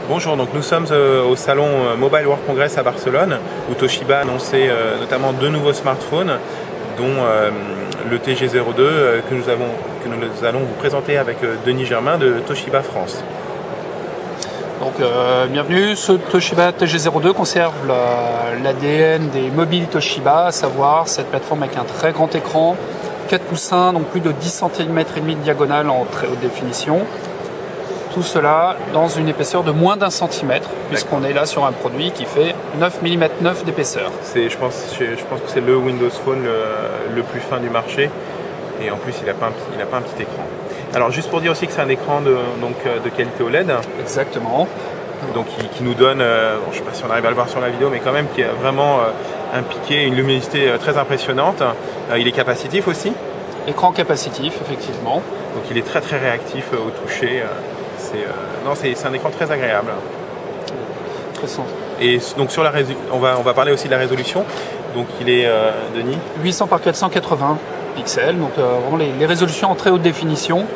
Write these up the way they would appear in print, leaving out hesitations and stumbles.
Bonjour, donc nous sommes au salon Mobile World Congress à Barcelone où Toshiba a annoncé notamment deux nouveaux smartphones dont le TG02 que nous allons vous présenter avec Denis Germain de Toshiba France. Donc bienvenue, ce Toshiba TG02 conserve l'ADN des mobiles Toshiba, à savoir cette plateforme avec un très grand écran, 4 pouces, donc plus de 10 cm et demi de diagonale en très haute définition. Tout cela dans une épaisseur de moins d'1 centimètre, puisqu'on est là sur un produit qui fait 9 mm 9 d'épaisseur. Je pense que c'est le Windows Phone le plus fin du marché, et en plus il n'a pas un petit écran. Alors juste pour dire aussi que c'est un écran de qualité OLED. Exactement. Donc qui nous donne, je ne sais pas si on arrive à le voir sur la vidéo, mais quand même qui a vraiment un piqué, une luminosité très impressionnante. Il est capacitif aussi. Écran capacitif, effectivement. Donc il est très très réactif au toucher. C'est un écran très agréable. Très simple. Et donc sur on va parler aussi de la résolution. Donc il est, Denis, 800 par 480 pixels, donc vraiment les résolutions en très haute définition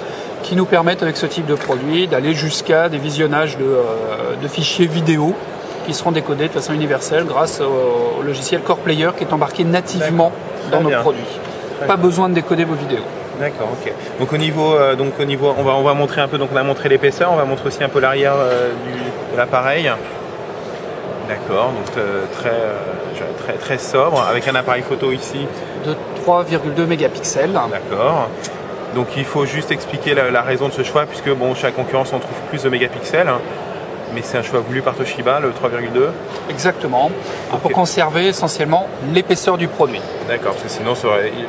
qui nous permettent avec ce type de produit d'aller jusqu'à des visionnages de fichiers vidéo qui seront décodés de façon universelle grâce au logiciel Core Player qui est embarqué nativement dans nos produits. Pas besoin de décoder vos vidéos. D'accord, ok. Donc au niveau, on va montrer un peu. Donc on a montré l'épaisseur, on va montrer aussi un peu l'arrière de l'appareil. D'accord, donc très sobre, avec un appareil photo ici de 3,2 mégapixels. D'accord. Donc il faut juste expliquer la raison de ce choix, puisque bon, chez la concurrence on trouve plus de mégapixels, mais c'est un choix voulu par Toshiba, le 3,2. Exactement, okay. Pour conserver essentiellement l'épaisseur du produit. D'accord, parce que sinon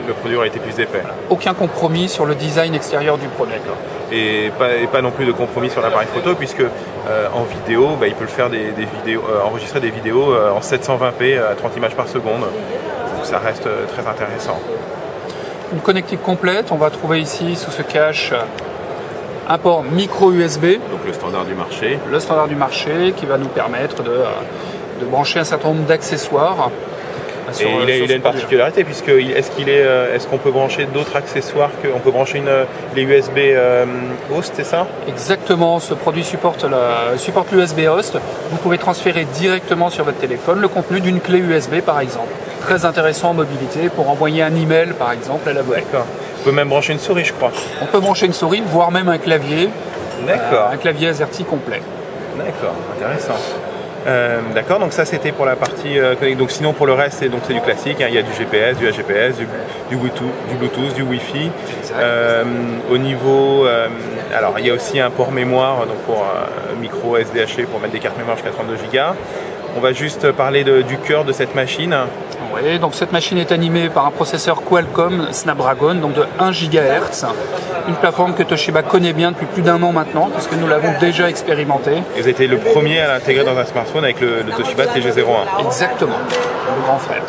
le produit aurait été plus épais. Voilà. Aucun compromis sur le design extérieur du produit. D'accord. Et pas non plus de compromis sur l'appareil photo, puisque en vidéo, il peut le faire enregistrer des vidéos en 720p à 30 images par seconde. Donc ça reste très intéressant. Une connectique complète, on va trouver ici sous ce cache un port micro USB. Donc le standard du marché. Le standard du marché qui va nous permettre de brancher un certain nombre d'accessoires. Il a une particularité, puisque est-ce qu'on peut brancher d'autres accessoires on peut brancher les USB host, c'est ça? Exactement, ce produit supporte l'USB host. Vous pouvez transférer directement sur votre téléphone le contenu d'une clé USB par exemple. Très intéressant en mobilité pour envoyer un email par exemple à la boîte. D'accord. On peut même brancher une souris, je crois. On peut brancher une souris, voire même un clavier. D'accord. Un clavier AZERTY complet. D'accord, intéressant. D'accord, donc ça c'était pour la partie connectique. Donc sinon pour le reste c'est du classique, il y a du GPS, du AGPS, du Bluetooth, du Wi-Fi. Au niveau, alors il y a aussi un port mémoire donc pour micro SDHC pour mettre des cartes mémoire jusqu'à 32 Go. On va juste parler du cœur de cette machine. Oui, donc cette machine est animée par un processeur Qualcomm Snapdragon, donc de 1 GHz. Une plateforme que Toshiba connaît bien depuis plus d'1 an maintenant, puisque nous l'avons déjà expérimenté. Et vous avez été le premier à l'intégrer dans un smartphone avec le Toshiba TG01. Exactement, le grand frère.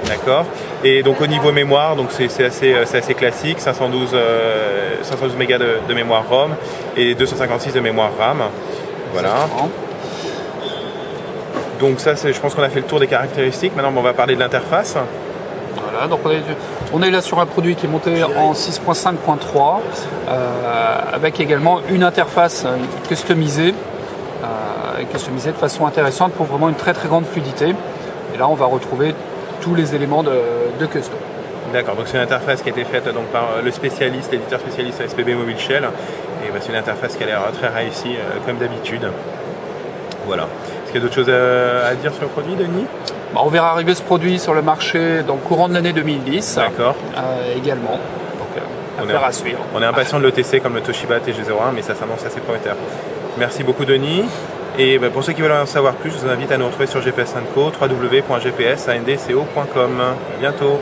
D'accord. Et donc au niveau mémoire, donc c'est assez classique, 512 mégas de mémoire ROM et 256 de mémoire RAM. Voilà. Exactement. Donc ça, je pense qu'on a fait le tour des caractéristiques. Maintenant, on va parler de l'interface. Voilà, donc on est là sur un produit qui est monté en 6.5.3 avec également une interface customisée de façon intéressante pour vraiment une très très grande fluidité. Et là, on va retrouver tous les éléments de custom. D'accord, donc c'est une interface qui a été faite donc, par l'éditeur spécialiste SPB Mobile Shell. Et c'est une interface qui a l'air très réussie comme d'habitude. Voilà. Est-ce qu'il y a d'autres choses à dire sur le produit, Denis? On verra arriver ce produit sur le marché dans le courant de l'année 2010. D'accord. Également. Donc, affaire à suivre. On est impatient de le tester comme le Toshiba TG01, mais ça s'annonce assez prometteur. Merci beaucoup, Denis. Et pour ceux qui veulent en savoir plus, je vous invite à nous retrouver sur GPS & Co, www.gpsandco.com. À bientôt.